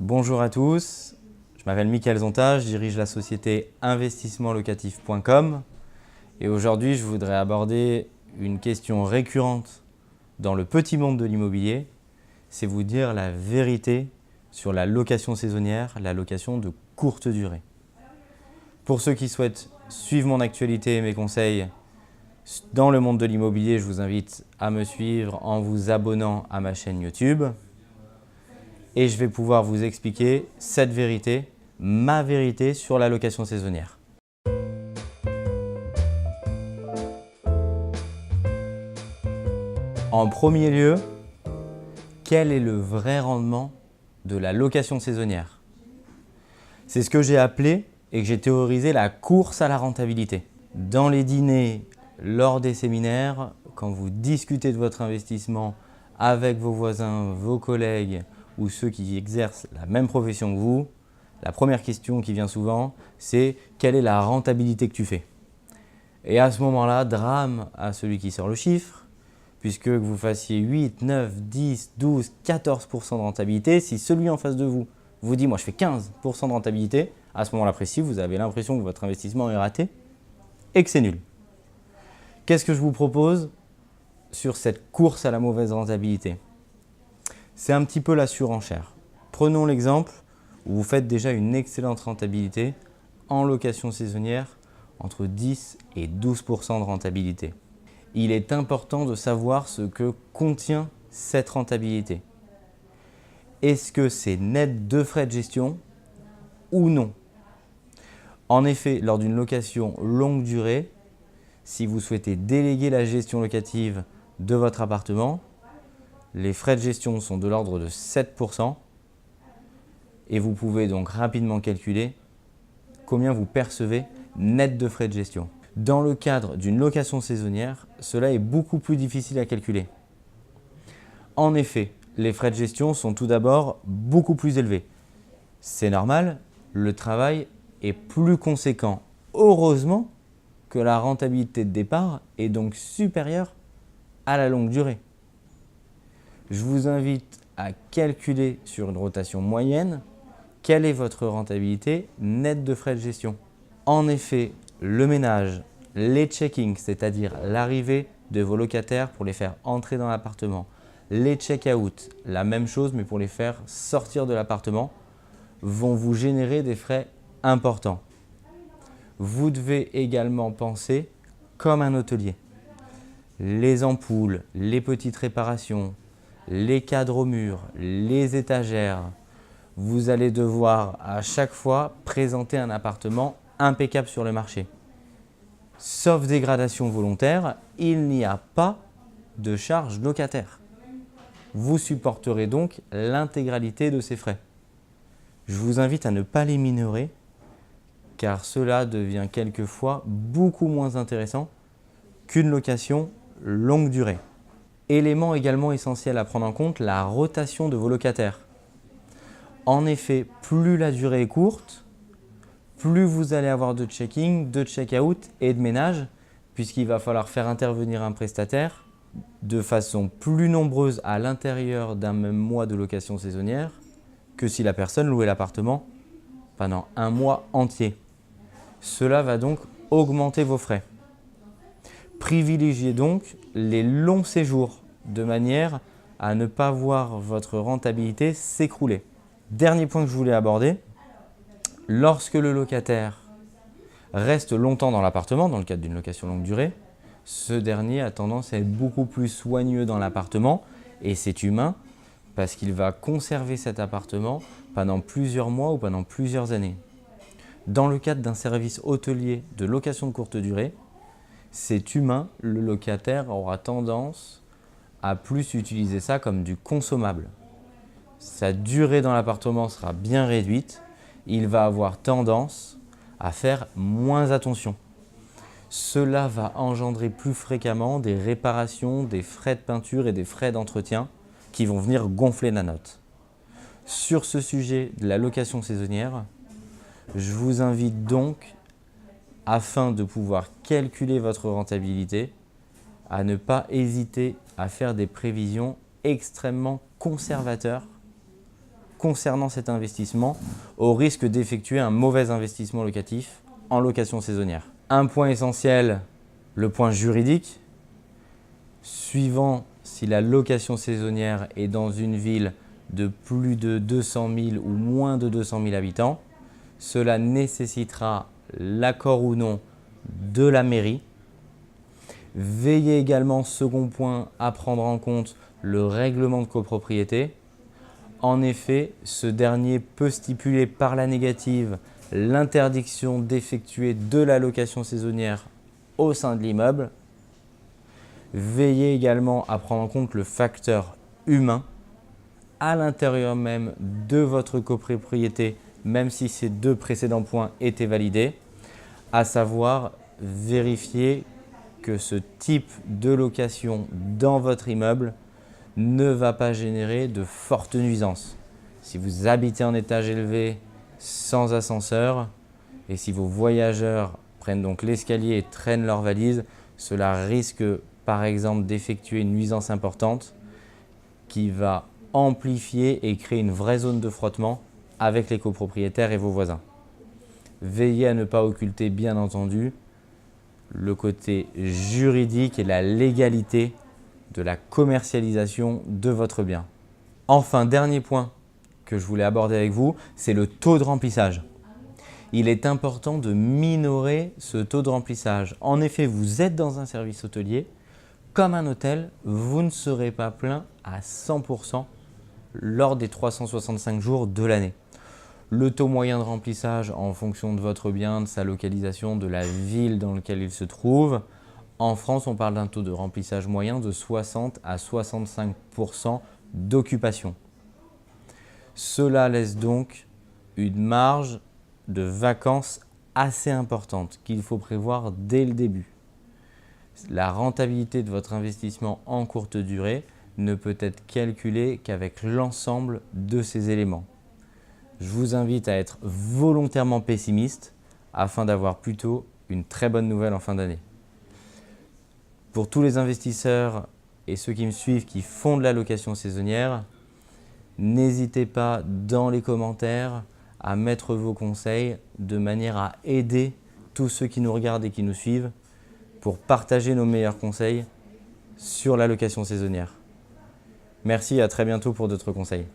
Bonjour à tous, je m'appelle Mickaël Zonta, je dirige la société investissementlocatif.com et aujourd'hui je voudrais aborder une question récurrente dans le petit monde de l'immobilier, c'est vous dire la vérité sur la location saisonnière, la location de courte durée. Pour ceux qui souhaitent suivre mon actualité et mes conseils dans le monde de l'immobilier, je vous invite à me suivre en vous abonnant à ma chaîne YouTube. Et je vais pouvoir vous expliquer cette vérité, ma vérité sur la location saisonnière. En premier lieu, quel est le vrai rendement de la location saisonnière? C'est ce que j'ai appelé et que j'ai théorisé la course à la rentabilité. Dans les dîners, lors des séminaires, quand vous discutez de votre investissement avec vos voisins, vos collègues, ou ceux qui exercent la même profession que vous, la première question qui vient souvent, c'est quelle est la rentabilité que tu fais? Et à ce moment-là, drame à celui qui sort le chiffre, puisque que vous fassiez 8, 9, 10, 12, 14% de rentabilité, si celui en face de vous vous dit « moi je fais 15% de rentabilité », à ce moment-là précis, vous avez l'impression que votre investissement est raté et que c'est nul. Qu'est-ce que je vous propose sur cette course à la mauvaise rentabilité? C'est un petit peu la surenchère. Prenons l'exemple où vous faites déjà une excellente rentabilité en location saisonnière, entre 10 et 12% de rentabilité. Il est important de savoir ce que contient cette rentabilité. Est-ce que c'est net de frais de gestion ou non? En effet, lors d'une location longue durée, si vous souhaitez déléguer la gestion locative de votre appartement, les frais de gestion sont de l'ordre de 7% et vous pouvez donc rapidement calculer combien vous percevez net de frais de gestion. Dans le cadre d'une location saisonnière, cela est beaucoup plus difficile à calculer. En effet, les frais de gestion sont tout d'abord beaucoup plus élevés. C'est normal, le travail est plus conséquent. Heureusement que la rentabilité de départ est donc supérieure à la longue durée. Je vous invite à calculer sur une rotation moyenne quelle est votre rentabilité nette de frais de gestion. En effet, le ménage, les check-ins, c'est-à-dire l'arrivée de vos locataires pour les faire entrer dans l'appartement, les check-out, la même chose mais pour les faire sortir de l'appartement, vont vous générer des frais importants. Vous devez également penser comme un hôtelier. Les ampoules, les petites réparations, les cadres au mur, les étagères, vous allez devoir à chaque fois présenter un appartement impeccable sur le marché. Sauf dégradation volontaire, il n'y a pas de charge locataire. Vous supporterez donc l'intégralité de ces frais. Je vous invite à ne pas les minorer car cela devient quelquefois beaucoup moins intéressant qu'une location longue durée. Élément également essentiel à prendre en compte, la rotation de vos locataires. En effet, plus la durée est courte, plus vous allez avoir de check-in, de check-out et de ménage, puisqu'il va falloir faire intervenir un prestataire de façon plus nombreuse à l'intérieur d'un même mois de location saisonnière que si la personne louait l'appartement pendant un mois entier. Cela va donc augmenter vos frais. Privilégiez donc les longs séjours de manière à ne pas voir votre rentabilité s'écrouler. Dernier point que je voulais aborder, lorsque le locataire reste longtemps dans l'appartement, dans le cadre d'une location longue durée, ce dernier a tendance à être beaucoup plus soigneux dans l'appartement et c'est humain parce qu'il va conserver cet appartement pendant plusieurs mois ou pendant plusieurs années. Dans le cadre d'un service hôtelier de location de courte durée, c'est humain, le locataire aura tendance à plus utiliser ça comme du consommable. Sa durée dans l'appartement sera bien réduite, il va avoir tendance à faire moins attention. Cela va engendrer plus fréquemment des réparations, des frais de peinture et des frais d'entretien qui vont venir gonfler la note. Sur ce sujet de la location saisonnière, je vous invite donc afin de pouvoir calculer votre rentabilité, à ne pas hésiter à faire des prévisions extrêmement conservatrices concernant cet investissement au risque d'effectuer un mauvais investissement locatif en location saisonnière. Un point essentiel, le point juridique. Suivant si la location saisonnière est dans une ville de plus de 200 000 ou moins de 200 000 habitants, cela nécessitera l'accord ou non de la mairie. Veillez également, second point, à prendre en compte le règlement de copropriété. En effet, ce dernier peut stipuler par la négative l'interdiction d'effectuer de la location saisonnière au sein de l'immeuble. Veillez également à prendre en compte le facteur humain à l'intérieur même de votre copropriété, même si ces deux précédents points étaient validés, à savoir vérifier que ce type de location dans votre immeuble ne va pas générer de fortes nuisances. Si vous habitez en étage élevé sans ascenseur et si vos voyageurs prennent donc l'escalier et traînent leurs valises, cela risque par exemple d'effectuer une nuisance importante qui va amplifier et créer une vraie zone de frottement avec les copropriétaires et vos voisins. Veillez à ne pas occulter bien entendu le côté juridique et la légalité de la commercialisation de votre bien. Enfin, dernier point que je voulais aborder avec vous, c'est le taux de remplissage. Il est important de minorer ce taux de remplissage. En effet, vous êtes dans un service hôtelier. Comme un hôtel, vous ne serez pas plein à 100% lors des 365 jours de l'année. Le taux moyen de remplissage en fonction de votre bien, de sa localisation, de la ville dans laquelle il se trouve. En France, on parle d'un taux de remplissage moyen de 60 à 65% d'occupation. Cela laisse donc une marge de vacances assez importante qu'il faut prévoir dès le début. La rentabilité de votre investissement en courte durée ne peut être calculée qu'avec l'ensemble de ces éléments. Je vous invite à être volontairement pessimiste afin d'avoir plutôt une très bonne nouvelle en fin d'année. Pour tous les investisseurs et ceux qui me suivent qui font de la location saisonnière, n'hésitez pas dans les commentaires à mettre vos conseils de manière à aider tous ceux qui nous regardent et qui nous suivent pour partager nos meilleurs conseils sur la location saisonnière. Merci et à très bientôt pour d'autres conseils.